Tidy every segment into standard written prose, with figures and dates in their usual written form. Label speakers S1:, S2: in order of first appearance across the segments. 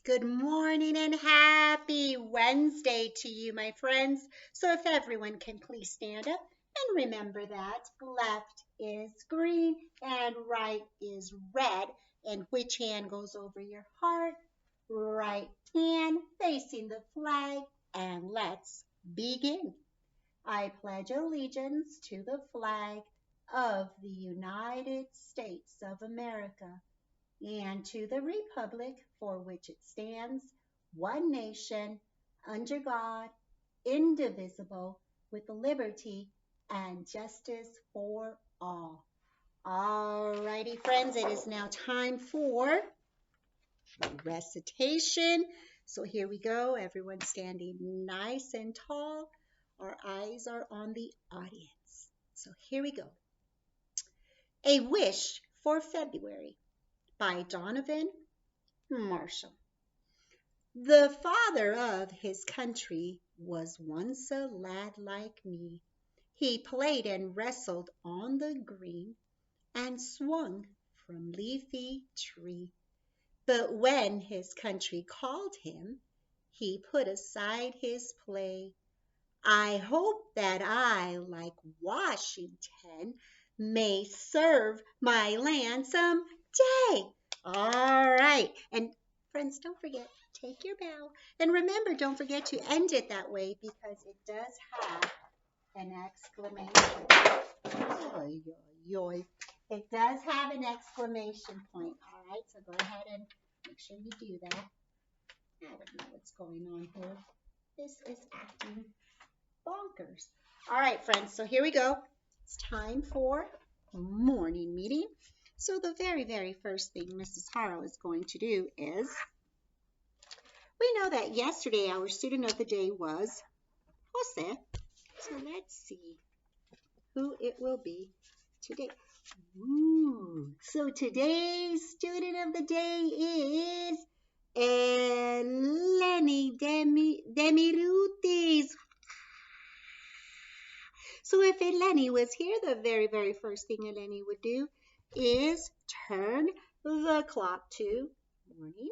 S1: Good morning and happy Wednesday to you, my friends. So, if everyone can please stand up and remember that left is green and right is red. And which hand goes over your heart? Right hand facing the flag. And let's begin. I pledge allegiance to the flag of the United States of America and to the republic for which it stands, one nation, under God, indivisible, with liberty and justice for all. All righty, friends, it is now time for recitation. So here we go, everyone standing nice and tall. Our eyes are on the audience. So here we go. A Wish for February by Donovan Marshall. The father of his country was once a lad like me. He played and wrestled on the green and swung from leafy tree. But when his country called him, he put aside his play. I hope that I, like Washington, may serve my land some day. All right. And friends, don't forget, take your bow. And remember, don't forget to end it that way because it does have an exclamation. Oy, oy, oy. It does have an exclamation point. All right. So go ahead and make sure you do that. I don't know what's going on here. This is acting bonkers. All right, friends, so here we go. It's time for morning meeting. So the very first thing Mrs. Harrow is going to do is, we know that yesterday our student of the day was Jose. So let's see who it will be today. Ooh, so today's student of the day is Eleni Demirutis. So if Eleni was here, the very first thing Eleni would do is turn the clock to morning.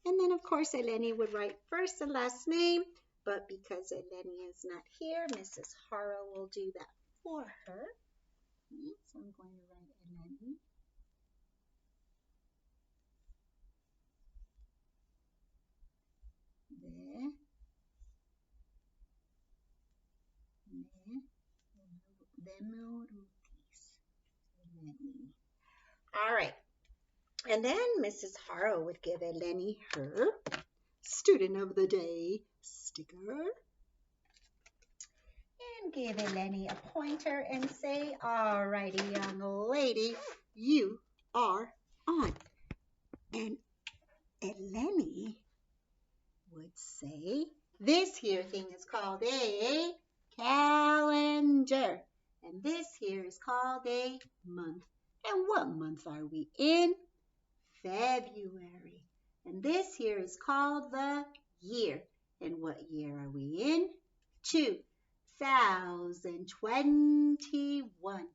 S1: And then, of course, Eleni would write first and last name. But because Eleni is not here, Mrs. Harrow will do that for her. So I'm going to write Eleni. All right. And then Mrs. Harrow would give Eleni her student of the day sticker and give Eleni a pointer and say, all righty, young lady, you are on. And Eleni would say, this here thing is called a calendar. And this here is called a month. And what month are we in? February. And this here is called the year. And what year are we in? 2021.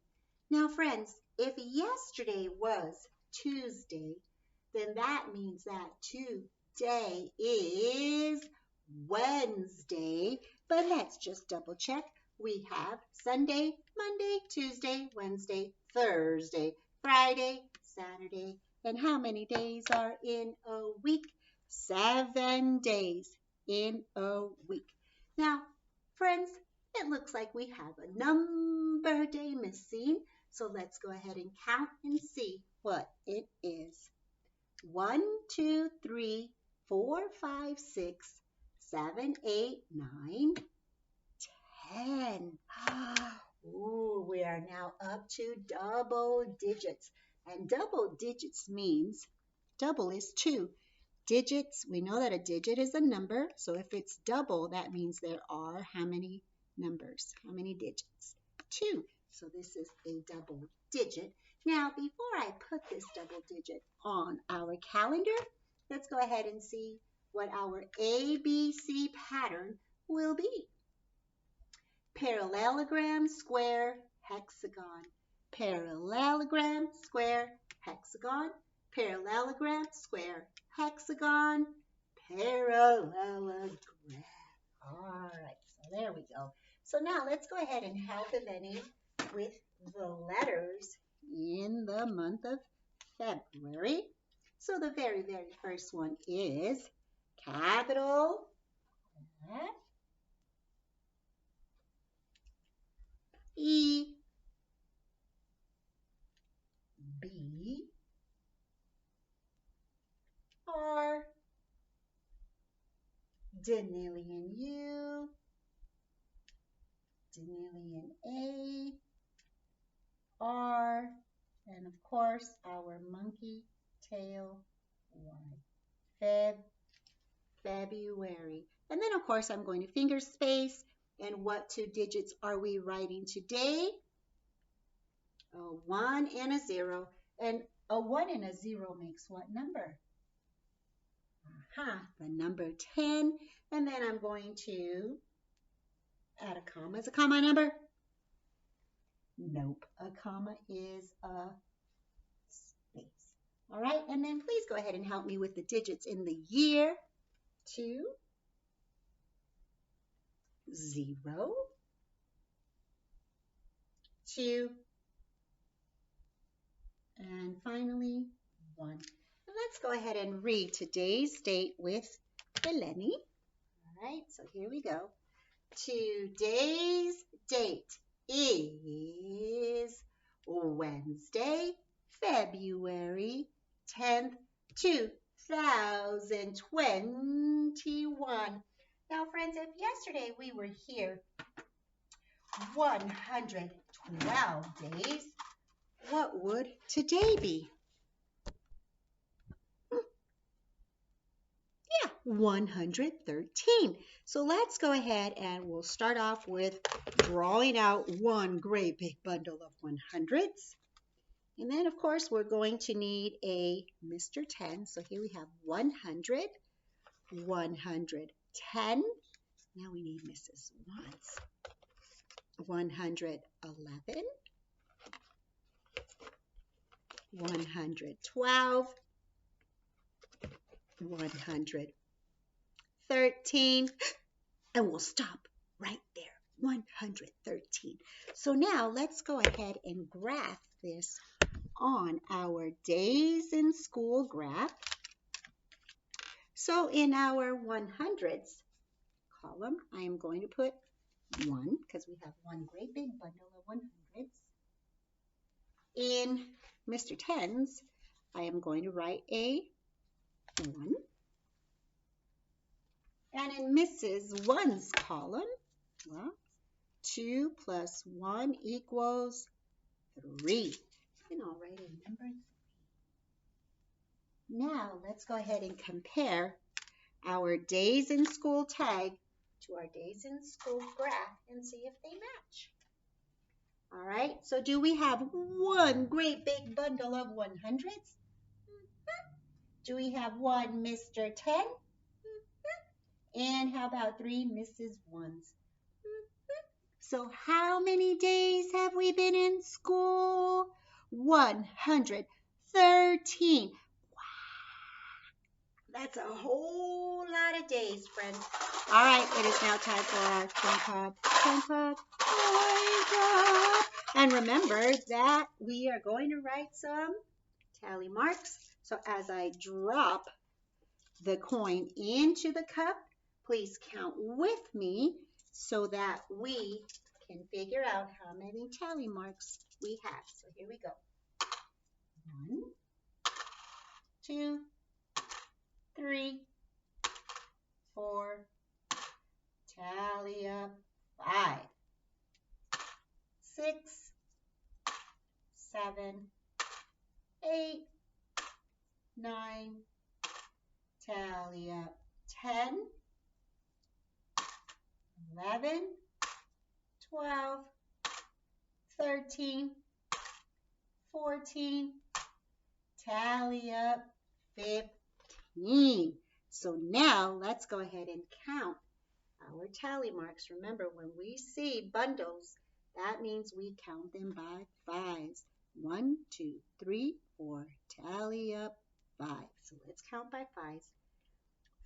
S1: Now, friends, if yesterday was Tuesday, then that means that today is Wednesday. But let's just double check. We have Sunday, Monday, Tuesday, Wednesday, Thursday, Friday, Saturday. And how many days are in a week? 7 days in a week. Now, friends, it looks like we have a number day missing. So let's go ahead and count and see what it is. 1, 2, 3, 4, 5, 6, 7, 8, 9, 10. Ooh, we are now up to double digits. And double digits means double is 2. Digits, we know that a digit is a number. So if it's double, that means there are how many numbers? How many digits? 2. So this is a double digit. Now, before I put this double digit on our calendar, let's go ahead and see what our ABC pattern will be. Parallelogram, square, hexagon. Parallelogram, square, hexagon. Parallelogram, square, hexagon. parallelogram. All right, so there we go. So now let's go ahead and help Eleni with the letters in the month of February. So the very first one is capital F, E, B, R, Danilian U, Danilian A, R, and of course our monkey tail Y. February. And then of course I'm going to finger space. And what two digits are we writing today? A 1 and a 0. And a 1 and a 0 makes what number? The number 10. And then I'm going to add a comma. Is a comma a number? Nope. A comma is a space. All right, and then please go ahead and help me with the digits in the year. 2, 0, 2, and finally 1. And let's go ahead and read today's date with Eleni. All right, so here we go. Today's date is Wednesday, February 10th, 2021. Now, friends, if yesterday we were here 112 days, what would today be? 113. So let's go ahead and we'll start off with drawing out one great big bundle of 100s. And then, of course, we're going to need a Mr. 10. So here we have 100, 110. Now we need Mrs. Ones. 111, 112, 113, and we'll stop right there, 113. So now let's go ahead and graph this on our days in school graph. So in our 100s column, I am going to put 1 because we have one great big bundle of 100s. In Mr. 10s, I am going to write a 1. And in Mrs. 1's column, well, 2 plus 1 equals 3. And I'll write a number 3. Now, let's go ahead and compare our days in school tag to our days in school graph and see if they match. All right, so do we have one great big bundle of 100s? Do we have one Mr. 10? And how about 3 Mrs. 1s? So how many days have we been in school? 113. Wow, that's a whole lot of days, friends. All right, it is now time for our wake up. And remember that we are going to write some tally marks. So as I drop the coin into the cup, please count with me so that we can figure out how many tally marks we have. So here we go. 1, 2, 3, 4, tally up, 5, 6, 7, 8, 9, tally up, 10, 11, 12, 13, 14, tally up, 15. So now let's go ahead and count our tally marks. Remember, when we see bundles, that means we count them by 5s. 1, 2, 3, 4, tally up, 5. So let's count by 5s.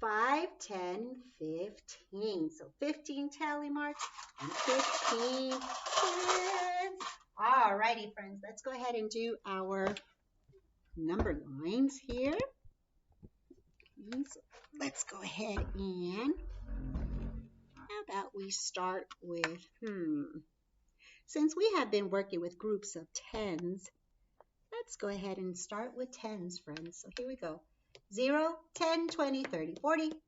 S1: 5, 10, 15. So 15 tally marks and 15 tens. All righty, friends. Let's go ahead and do our number lines here. So let's go ahead and how about we start with, since we have been working with groups of tens, let's go ahead and start with tens, friends. So here we go. 0, 10, 20, 30, 40, 50,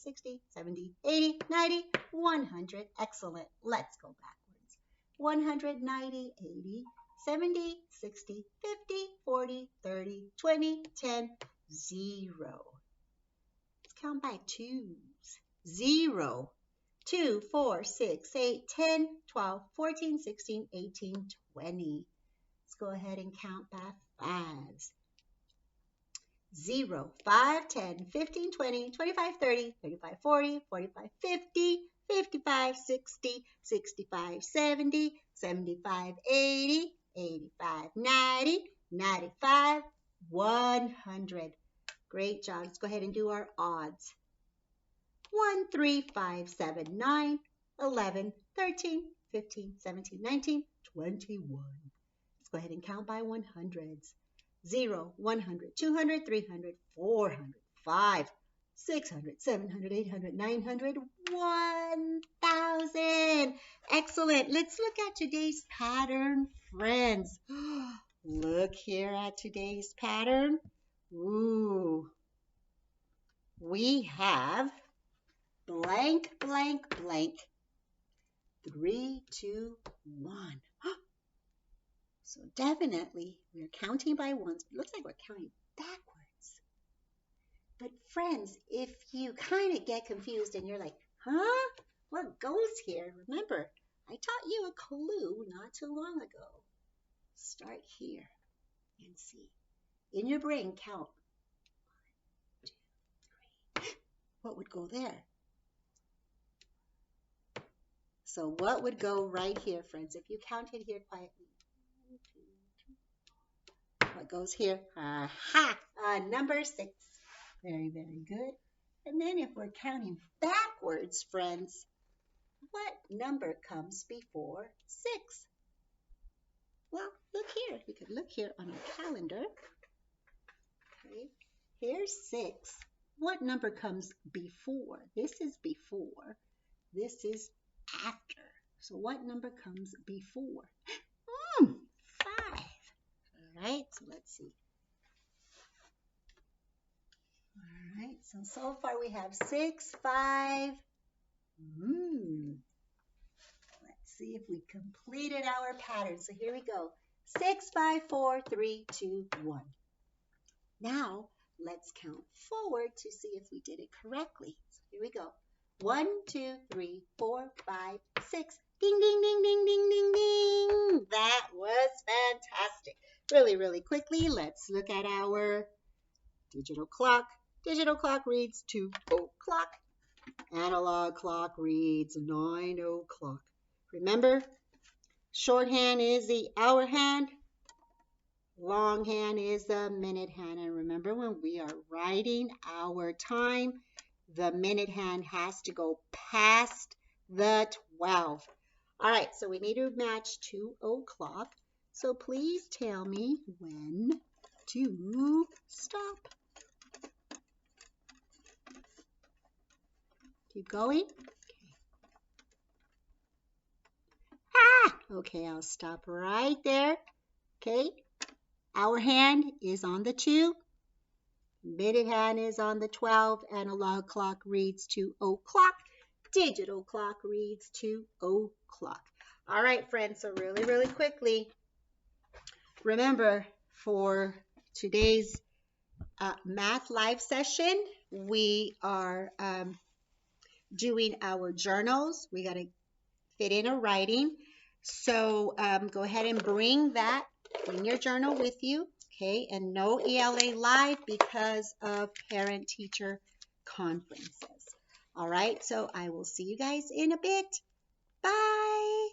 S1: 60, 70, 80, 90, 100. Excellent. Let's go backwards. 190, 80, 70, 60, 50, 40, 30, 20, 10, 0. Let's count by twos. 0, 2, 4, 6, 8, 10, 12, 14, 16, 18, 20. Let's go ahead and count by fives. 0, 5, 10, 15, 20, 25, 30, 35, 40, 45, 50, 55, 60, 65, 70, 75, 80, 85, 90, 95, 100. Great job. Let's go ahead and do our odds. 1, 3, 5, 7, 9, 11, 13, 15, 17, 19, 21. Let's go ahead and count by 100s. 0, 100, 200, 300, 400, 5, 600, 700, 800, 900, 1,000. Excellent. Let's look at today's pattern, friends. Look here at today's pattern. Ooh. We have blank, blank, blank. 3, 2, 1. So definitely we're counting by ones. It looks like we're counting backwards. But friends, if you kind of get confused and you're like, huh? What goes here? Remember, I taught you a clue not too long ago. Start here and see. In your brain, count. 1, 2, 3. What would go there? So what would go right here, friends? If you counted here quietly. 1, 2, 3. What goes here? Aha! Number 6. Very, very good. And then if we're counting backwards, friends, what number comes before 6? Well, look here. You could look here on your calendar. Okay. Here's 6. What number comes before? This is before. This is after. So what number comes before? 5. All right, so let's see. All right, so far we have 6, 5. Let's see if we completed our pattern. So here we go. 6, 5, 4, 3, 2, 1. Now let's count forward to see if we did it correctly. So here we go. 1, 2, 3, 4, 5, 6. Ding, ding, ding, ding, ding, ding, ding. That was fantastic. Really, really quickly, let's look at our digital clock. Digital clock reads 2 o'clock. Analog clock reads 9 o'clock. Remember, shorthand is the hour hand. Longhand is the minute hand. And remember, when we are writing our time, the minute hand has to go past the 12. All right, so we need to match 2 o'clock. So please tell me when to stop. Keep going. Okay, I'll stop right there. Okay, hour hand is on the 2. Minute hand is on the 12. Analog clock reads 2 o'clock. Digital clock reads 2 o'clock. All right, friends, so really, really quickly, remember for today's math live session, we are doing our journals. We got to fit in a writing. So go ahead and bring your journal with you, okay? And no ELA live because of parent-teacher conferences. All right, so I will see you guys in a bit. Bye.